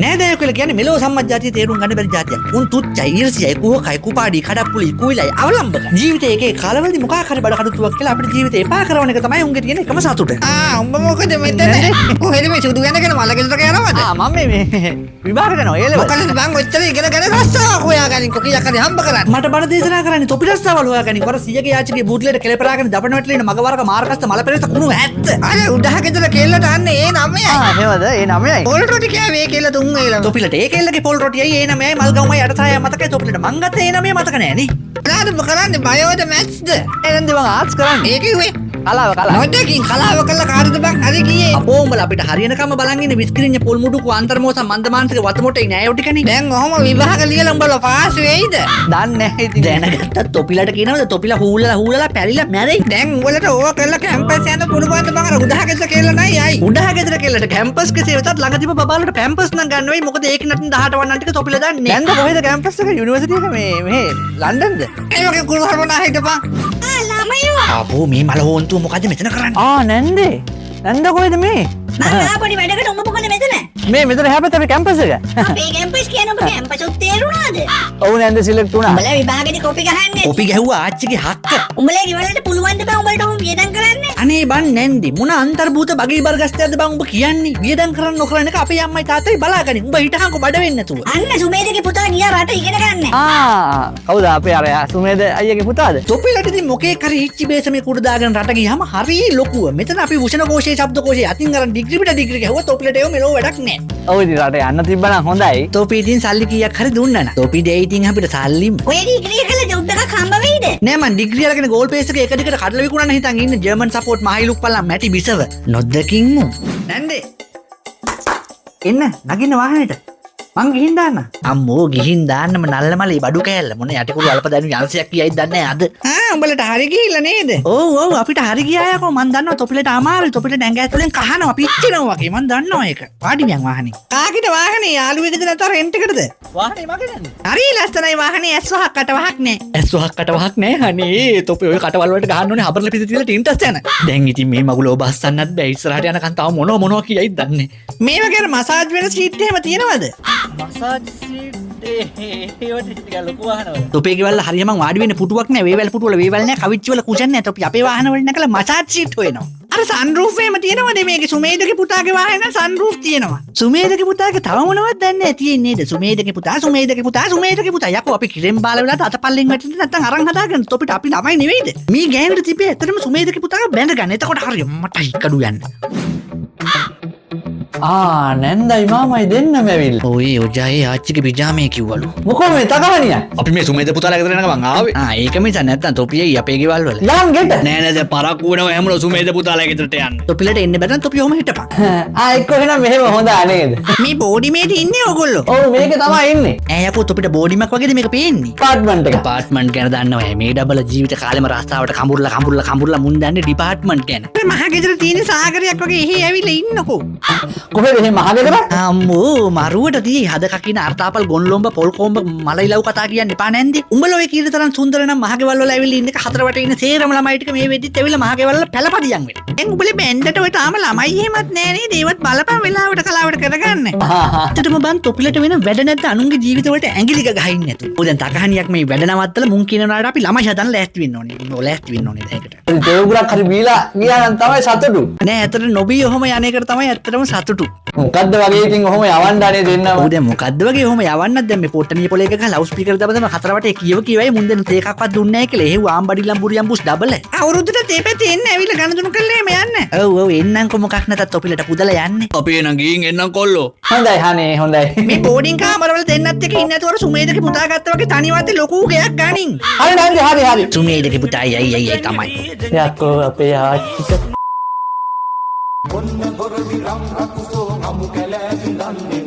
නෑදෑයෝ කියලා කියන්නේ මෙලෝ සම්මජ්ජාතිය තේරුම් ගන්න බැරි ජාතියක්. උන් තුච්චයි, ඊර්ෂ්‍යයි, කුහකයි, කුපාඩි, කඩප්පුලි, කුයිලයි අවලම්බක. ජීවිතේ එකේ කාලවලදී මොකක් හරි බඩ කඩතුවක් කියලා අපිට ජීවිතේ එපා කරන එක තමයි උන්ගේ තියෙන එකම සතුට. උඹ මොකද මෙතන? කොහෙද මේ සුදු වෙනකන් මල ගෙදරට යනවද? මම මේ විභාග කරනවා ඒ ලෙවල්. මොකද බං ඔච්චර ඉගෙන රස්සාවක් හොයාගනින් කොකියක් හරි හම්බ කරන්න. මට බණ දේශනා කරන්නේ තොපි රස්සාවල් හොයාගනින්. වර 100ගේ යාචිගේ බූට්ලෙට කෙලපරාගෙන දපන වැටලින මගවරක මාර්කස්ත මල පෙරේත කුණු ඇත්ත. අර උඩහ ගෙදර කෙල්ලට අන්නේ ඒ 9යි. එහෙමද? ඒ 9යි. පොල් රොටි කෑවේ කෙල්ල 3 වේලම. තොපිලට ඒ කෙල්ලගේ පොල් රොටියයි ඒ 9යි මල් ගවුමයි අටසායයි මතකයි. තොපිලට මං ගත්තේ ඒ 9 මතක නෑනේ. මොකද කරන්නේ බයෝද මැත්ස්ද? එහෙනම් මං ආර්ට්ස් කරන්නේ. ඒ කිව්වේ කලාව නොදකින් කලාව කළා කාටද බං හරි ගියේ. අපෝ උඹලා අපිට හරියනකම බලන් ඉන්නේ විස්ක්‍රීන්‍ය පොල් මුඩුකු අන්තර්මෝස මන්දමානසික වතමොටේ නෑයෝ ටිකනේ. දැන් ඔහොම විභාග ලියලා උඹලා පාස් වෙයිද? දන්නේ නැහැ ඉතින්. දැනගත්තත් තොපිලට කියනවද තොපිලා හූලලා පැරිලා මැරෙයි. දැන් උඹලට ඕවා කරලා කැම්පස් යන පුළුවන්ද බං? අර උඩහ ගෙදර කියලා නයි අයි. උඩහ ගෙදර කෙල්ලට කැම්පස් කෙසේ වෙතත් ළඟ තිබ්බ බබාලට පැම්පස් නම් ගන්න වෙයි. මොකද ඒක නටින් 18 වන්නන් ටික තොපිලා දාන්නේ. දැන්ද කොහෙද කැම්පස් එක? යුනිවර්සිටි එක මේ ලන්ඩන්ද? ඒ වගේ කුරු හරවනා හිටපන්. ළමයෝ. අපෝ මේ මල හොන්තුව මොකද්ද මෙතන කරන්නේ? නැන්දේ. නැන්ද කොහෙද මේ? මම ආපොඩි වැඩකට උඹ මොකද මෙතන? මේ මෙතන හැපත අපේ කැම්පස් එක. අපේ කැම්පස් කියන ඔබ කැම්පස් උත් තේරුණාද? ඔව් නැන්ද සිලෙක්ට් වුණා. උඹලා විභාගෙදී කොපි ගහන්නේ. කොපි ගැහුවා ආච්චිගේ හක්ක. උඹලා ගෙවලට පුළුවන් ද බං උඹලට උඹ වියදම් කරන්න? අනේ බන් නැන්දි මොන අන්තර්භූත බගී බර්ගස්ටයක්ද බං උඹ කියන්නේ? වියදම් කරන්න නොකරන එක අපේ අම්මයි තාත්තයි බලාගනින්. උඹ හිටහන්කො බඩ වෙන්නේ නැතුව. අන්න සුමේදගේ පුතා ගියා රට ඉගෙන ගන්න. කවුද අපේ අර සුමේද අයියගේ පුතාද? තොපිලට ඉතින් මොකේක් හරි හිච්චි බේසමේ කුඩ දාගෙන රට ගියාම හරි ලොකුව. මෙතන අපි වචන කෝෂයේ ශබ්ද කෝෂයේ අතින් අරන් ඩිග්‍රී පිට ඩිග්‍රී ගහුවා තොපිලට ඒව මෙලෝ වැඩක් නෑ. ඔව් ඉතින් රට යන්න තිබ්බනම් හොඳයි. තොපි ඉතින් සල්ලි කීයක් හරි දුන්නා නා. තොපි දෙයි ඉතින් අපිට සල්ලිම. ඔය ඩිග්‍රී එකල ජොබ් එකක් හම්බ වෙයිද? නෑ මං ඩිග්‍රී අරගෙන ගෝල් පේස් එක එක දිගට කඩලා විකුණන්න හිතන් ඉන්නේ ජර්මන් සපෝට් මහයිලුක් පල්ලා මැටි බිසව. නොදකින්මු. නැන්දේ. එන්න නගින්න වාහනේට. මං ගිහින් දාන්න. අම්මෝ ගිහින් දාන්නම නල්ලමලේ බඩු කෑල්ල මොන යටිකුරු අල්පදැනු යන්සයක් කියයිද දන්නේ නැහැ අද. උඹලට හරි ගිහිල්ලා නේද? ඔව් අපිට හරි ගියා යකෝ මං දන්නවා තොපිලට අමාරුයි තොපිලට ඇඟ ඇතුලෙන් කහනවා පිච්චෙනවා වගේ මං දන්නවා ඒක. පාඩි මියන් වාහනේ. කාගෙද වාහනේ යාළුවෙක්ද නැත්නම් රෙන්ට් එකටද? වාහනේ මගේ නන්නේ. හරි ලස්සනයි වාහනේ S5ක් කටවහක් නෑ. S5ක් කටවහක් නෑ අනේ තොපි ඔය කටවල් වලට ගහන්න ඕනේ හබරල පිට තියලා ටින්ටස් යන. දැන් ඉතින් මේ මගුලෝ බස්සන්නත් බෑ ඉස්සරහට යනකන් තව මොනවා කියයිද දන්නේ. මේ වගේ මසාජ් වෙන සීට් එහෙම තියෙනවද? මසාජ් සීට් තොපේ ගෙවල් හරියම වාඩි වෙන්න පුටුවක් නෑ වේවැල් පුටුවල වේවැල් නෑ කවිච්චි වල කුෂන් නෑ තොපි අපේ වාහන වල නැකලා මසාජ් සීට් හොයනවා. අර සන්රූෆ් එහෙම තියෙනවද මේකේ? සුමේදගේ පුතාගේ වාහනේ සන්රූෆ් තියෙනවා. සුමේදගේ පුතාගේ තව මොනවද දන්නේ නැහැ තියෙන්නේද? සුමේදගේ පුතා යකෝ අපි කිරෙන් බාල වෙලාට අතපල්ලෙන් වැටෙන්න නැත්නම් අරන් හදාගන්න තොපිට අපි ළමයි නෙවෙයිද? මේ ගෑනුට තිබේ ඇත්තටම සුමේදගේ පුතාව බැඳ ගන්න. එතකොට හරිය මට හිකඩු යන්න. නැන්දයි මාමයි දෙන්නම ඇවිල්ලා. ඔය ඔජායේ ආච්චිගේ පිජාමේ කිව්වලු. මොකෝ මේ තකහනිය? අපි මේ සුමේද පුතාලා ගෙදර යනකම් මං ආවේ. ඒක මිස නැත්තම් තොපියයි අපේ ගෙවල් වල. යන් ගෙට. නෑ පරක්කු වෙනවා හැමෝම සුමේද පුතාලා ගෙදරට යන්න. තොපිලට එන්න බැරි නම් තොපි ඔහම හිටපන්. එක්ක එහෙනම් මෙහෙම හොඳ නේද? මේ බෝඩි මේටි ඉන්නේ ඕගොල්ලෝ. ඔව් මේක තමයි ඉන්නේ. යකෝ තොපිට බෝඩිමක් වගේද මේක පේන්නේ? ඩිපාර්ට්මන්ට් එක. ඩිපාර්ට්මන්ට් ගැන දන්නවා මේ ඩබල් ජීවිත කාලෙම රස්තාවට කඹුරලා මුන් දන්නේ ඩිපාර්ට්මන්ට් ගැන. මහ ගෙදර තියෙන සාගරයක් වගේ එහෙ ඇවිල්ලා ඉන්නකෝ. කොහෙද එහෙම මහගෙදර? අම්මෝ මරුවට දී හද කකින අර්තාපල් ගොන්ලොම්බ පොල් කොම්බ මලයිලව් කතා කියන්න එපා නැන්දි. උඹලා ඔය කීර තරම් සුන්දර නම් මහගෙවල් වල ඇවිල්ලා ඉන්න එක හතර වටේ ඉන්න සේරම ළමයි ටික මේ වෙද්දිත් ඇවිල්ලා මහගෙවල් වල පැලපදියම් වෙනවා. දැන් උඹලේ බෙන්ඩට ඔය තාම ළමයි එහෙමත් නෑ නේද? ඒවත් බලපන් වෙලාවට කලාවට කරගන්න. ඇත්තටම බන් තොපිලට වෙන වැඩ නැද්ද අනුන්ගේ ජීවිත වලට ඇඟිලි ගහින්න නැතු. ඔය දැන් තකහනියක් මේ වැඩ නවත්තලා මුන් කියනවාට අපි ළමයි හදන්න ලෑස්ති වෙන්න ඕනේ. ඔය ලෑස්ති වෙන්න ඕනේ ඒකට. දේවගුරක් හරි බීලා ගියා නම් තමයි සතුටු. නෑ ඇත්තට නොබී ඔහම යන එකට තමයි ඇත්තටම සතුටු. මොකද්ද වගේ ඉතින් ඔහම යවන්න අනේ දෙන්නම. ඔව් දැන් මොකද්ද වගේ ඔහම යවන්නත් දැන් මේ පොට්ටනිය පොලේ එක ගහ ලවුඩ් ස්පීකර් දාපදම හතර වටේ කියවයි මුන් දෙන්න තේකක්වත් දුන්නේ නැහැ කියලා. එහෙව් ආම්බඩිලම් බුරියම් බුස් ඩබල්. අවුරුද්දට තේපැත්තේ එන්න ඇවිල්ලා ගණදුණු කළේ එම යන්න. ඔව් එන්නම්කො මොකක් නැතත් තොපිලට පුදලා යන්නේ. අපි එනං ගිහින් එන්නම් කොල්ලෝ. හොඳයි හනේ හොඳයි. මේ බෝඩින් කාමරවල දෙන්නත් එක ඉන්නේ නැතුව අර සුමේදගේ පුතා ගත්තා වගේ තනිවත්තේ ලොකු ගයක් ගනින්. හරි නැන්දි හරි. සුමේදගේ පුතා අයියයි තමයි. යකෝ අපේ ආච්චිට ඔන්න බොරදි රම් අකුසෝ අමු කැලෑ විඳන්නේ